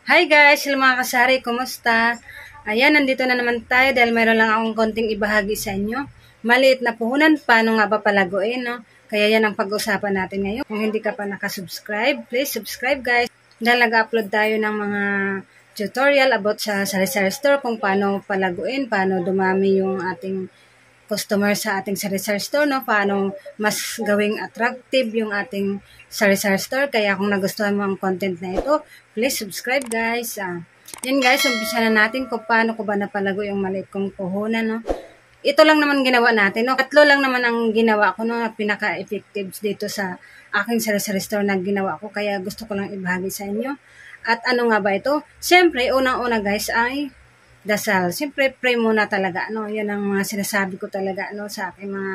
Hi guys, hello mga kasari, kumusta? Ayan, nandito na naman tayo dahil mayroon lang akong konting ibahagi sa inyo. Maliit na puhunan, paano nga ba palaguin, no? Kaya yan ang pag-usapan natin ngayon. Kung hindi ka pa nakasubscribe, please subscribe guys. Dahil nag-upload tayo ng mga tutorial about sa sari-sari store kung paano palaguin, paano dumami yung ating customer sa ating sari-sari store, no? Paano mas gawing attractive yung ating sari-sari store. Kaya kung nagustuhan mo ang content na ito, please subscribe guys. Yan guys, umpisa na natin kung paano ko ba napalago yung maliit kong puhunan, no? Ito lang naman ginawa natin, no? 3 lang naman ang ginawa ko, no? Pinaka-effective dito sa aking sari-sari store na ginawa ko. Kaya gusto ko lang ibahagi sa inyo. At ano nga ba ito? Siyempre, unang-una guys ay dasal. Siyempre, pray muna talaga, no? Yan ang mga sinasabi ko talaga, no? Sa aking mga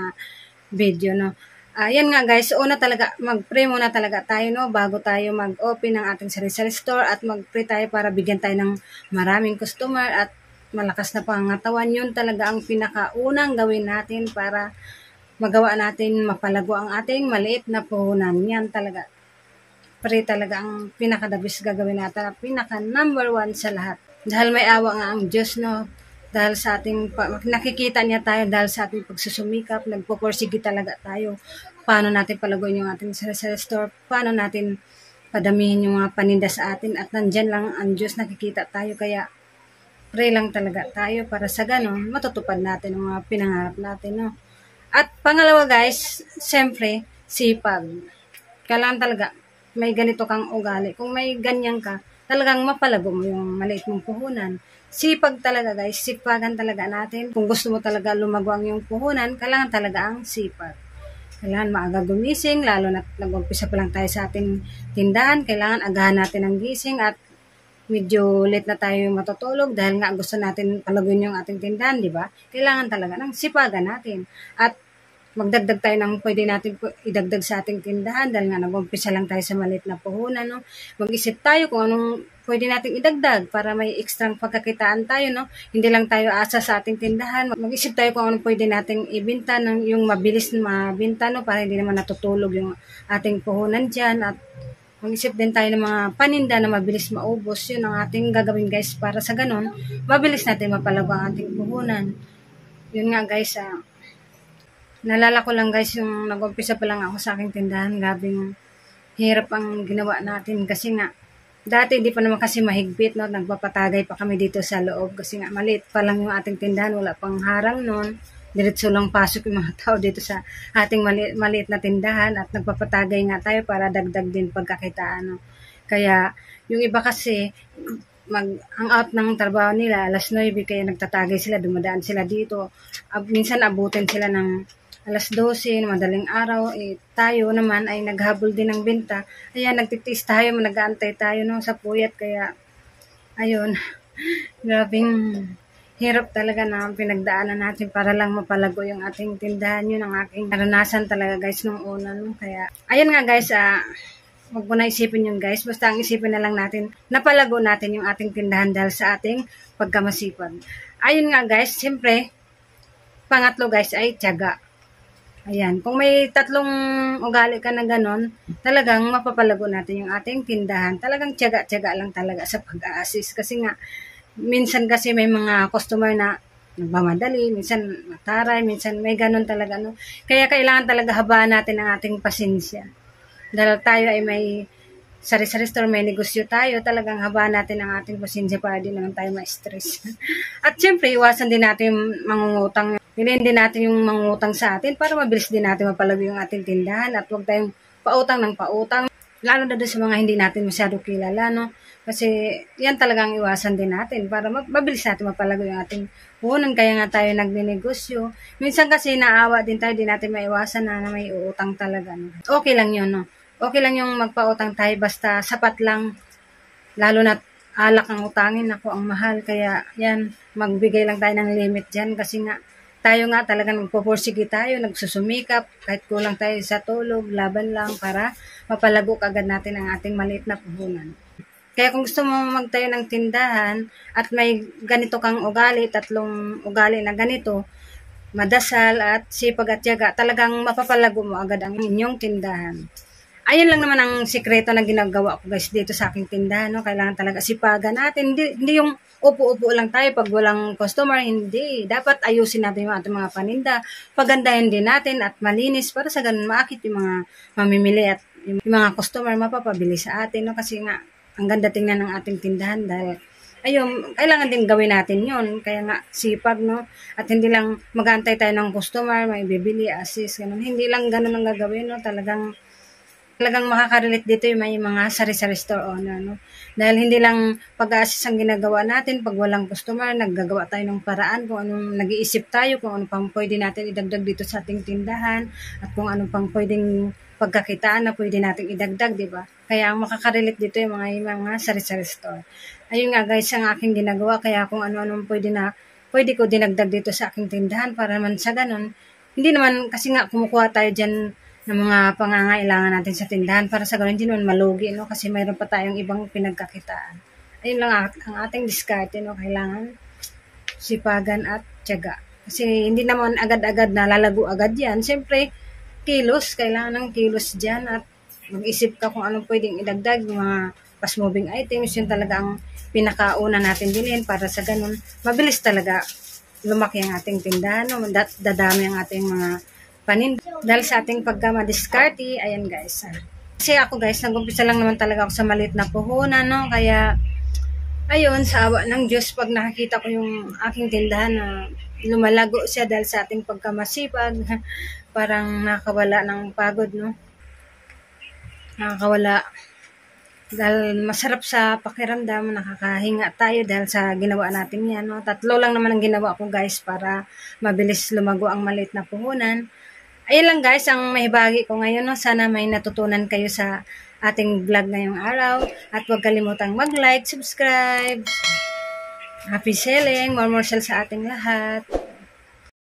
video, no? Yan nga guys, una talaga, mag-pray muna talaga tayo, no? Bago tayo mag-open ng ating sari-sari store at mag-pray tayo para bigyan tayo ng maraming customer at malakas na pangatawan. Yun talaga ang pinakaunang gawin natin para magawa natin mapalago ang ating maliit na puhunan. Yan talaga. Pray talaga ang pinaka-the-best gagawin natin. Pinaka-number 1 sa lahat. Dahil may awa nga ang Diyos, no? Dahil sa ating, nakikita niya tayo dahil sa ating pagsusumikap, nagpupursige talaga tayo. Paano natin palaguin yung ating sari-sari store, paano natin padamihin yung mga paninda sa atin, at nandyan lang ang Diyos, nakikita tayo. Kaya pray lang talaga tayo para sa ganon, matutupad natin ang mga pinangarap natin, no? At pangalawa guys, siyempre, sipag. Kailangan talaga, may ganito kang ugali. Kung may ganyan ka, talagang mapalago mo yung maliit mong puhunan. Sipag talaga guys, sipagan talaga natin. Kung gusto mo talaga lumagwang yung puhunan, kailangan talaga ang sipag. Kailangan maaga gumising, lalo na nag-umpisa pa lang tayo sa ating tindahan. Kailangan agahan natin ang gising at medyo late na tayo matutulog dahil nga gusto natin palaguin yung ating tindahan, di ba? Kailangan talaga ng sipagan natin. At magdagdag tayo ng pwede natin idagdag sa ating tindahan dahil nga nag-umpisa lang tayo sa maliit na puhunan, no? Mag-isip tayo kung anong pwede nating idagdag para may ekstrang pagkakitaan tayo, no? Hindi lang tayo asa sa ating tindahan. Mag-isip tayo kung anong pwede nating ibenta ng yung mabilis na mabenta, no? Para hindi naman natutulog yung ating puhunan dyan. At mag-isip din tayo ng mga paninda na mabilis maubos. Yun ang ating gagawin guys para sa ganon, mabilis natin mapalago ang ating puhunan. Yun nga guys, nalala ko lang guys, yung nag-umpisa pa lang ako sa aking tindahan, gabing hirap ang ginawa natin kasi nga, dati hindi pa naman kasi mahigpit, no? Nagpapatagay pa kami dito sa loob kasi nga maliit pa lang yung ating tindahan, wala pang harang nun. Diretso lang pasok yung mga tao dito sa ating maliit na tindahan at nagpapatagay nga tayo para dagdag din pagkakitaan, no? Kaya yung iba kasi, ang out ng trabaho nila, 9:00, kaya nagtatagay sila, dumadaan sila dito. Minsan abutin sila ng 12:00, madaling araw, tayo naman ay naghabol din ng benta. Ayan, nagtitiis tayo, nag-aantay tayo, no, sa puyat. Kaya, ayun, grabing hirap talaga na pinagdaanan natin para lang mapalago yung ating tindahan. Yun ang aking naranasan talaga guys nung una, no? Kaya, ayun nga guys, wag mo na isipin yun guys. Basta ang isipin na lang natin, napalago natin yung ating tindahan dahil sa ating pagkamasipag. Ayun nga guys, siyempre, pangatlo guys ay tiyaga. Ayan, kung may 3 ugali ka na ganon, talagang mapapalago natin yung ating tindahan. Talagang tiyaga-tiyaga lang talaga sa pag-a-assist. Kasi nga, minsan kasi may mga customer na nagmamadali, minsan mataray, minsan may ganon talaga, no? Kaya kailangan talaga habaan natin ang ating pasensya. Dahil tayo ay may sari-sari store, may negosyo tayo, talagang habaan natin ang ating pasensya para di naman tayo ma-stress. At syempre, iwasan din natin mangungutang. Piliin din natin yung mangungutang sa atin para mabilis din natin mapalago yung ating tindahan at huwag tayong pautang ng pautang. Lalo na doon sa mga hindi natin masyado kilala, no? Kasi yan talagang iwasan din natin para mabilis natin mapalago yung ating puhunan. Kaya nga tayo nagninegosyo. Minsan kasi naawa din tayo, di natin maiwasan na may uutang talaga, no? Okay lang yun, no? Okay lang yung magpautang tayo basta sapat lang. Lalo na alak ang utangin, ako ang mahal. Kaya yan, magbigay lang tayo ng limit dyan kasi nga tayo nga talagang nagpupursige tayo, nagsusumikap, kahit kulang tayo sa tulog, laban lang para mapalago kagad natin ang ating maliit na puhunan. Kaya kung gusto mo magtayo ng tindahan at may ganito kang ugali, 3 ugali na ganito, madasal at sipag at tiyaga, talagang mapapalago mo agad ang inyong tindahan. Ayun lang naman ang sikreto na ginagawa ko guys dito sa aking tindahan, no? Kailangan talaga sipagan natin. Hindi yung upo-upo lang tayo pag walang customer, hindi. Dapat ayusin natin yung ating mga paninda. Pagandahin din natin at malinis para sa ganun maakit yung mga mamimili at yung mga customer mapapabili sa atin, no? Kasi nga, ang ganda tingnan ng ating tindahan dahil ayun, kailangan din gawin natin yun. Kaya nga, sipag, no? At hindi lang mag-aantay tayo ng customer, may bibili, assist, ganun. Hindi lang ganun ang gagawin, no? Talagang makakarelate dito yung may mga sari-sari store owner, no? Dahil hindi lang pag-assist ang ginagawa natin, pag walang customer, naggagawa tayo ng paraan kung anong nag-iisip tayo, kung ano pang pwede natin idagdag dito sa ating tindahan, at kung ano pang pwedeng pagkakitaan na pwede natin idagdag, di ba? Kaya ang makakarelate dito yung mga sari-sari store. Ayun nga guys, ang aking ginagawa, kaya kung ano-anong pwede ko dinagdag dito sa aking tindahan para naman sa ganun. Hindi naman, kasi nga kumukuha tayo dyan ng mga pangangailangan natin sa tindahan para sa ganun hindi naman malugi, no? Kasi mayroon pa tayong ibang pinagkakitaan. Ayun lang ang ating diskarte, no? Kailangan sipagan at tiyaga. Kasi hindi naman agad-agad na lalago agad yan. Siyempre, kilos, kailangan ng kilos dyan at mag-isip ka kung anong pwedeng idagdag, mga fast-moving items, yun talaga ang pinakauna natin bilhin para sa ganun. Mabilis talaga lumaki ang ating tindahan, no? Dadami ang ating mga paninda. Dahil sa ating pagka-madiskarte, ayan guys. Kasi ako guys, nag-umpisa lang naman talaga ako sa maliit na puhunan, no? Kaya, ayun, sa awa ng Diyos, pag nakikita ko yung aking tindahan na lumalago siya dahil sa ating pagkamasipag, parang nakawala ng pagod, no? Nakakawala. Dahil masarap sa pakiramdam, nakakahinga tayo dahil sa ginawa natin yan, no? 3 lang naman ang ginawa ko guys para mabilis lumago ang maliit na puhunan. Ayun lang guys, ang mahibagi ko ngayon, no? Sana may natutunan kayo sa ating vlog ngayong araw. At huwag kalimutang mag-like, subscribe. Happy selling, more sales sa ating lahat.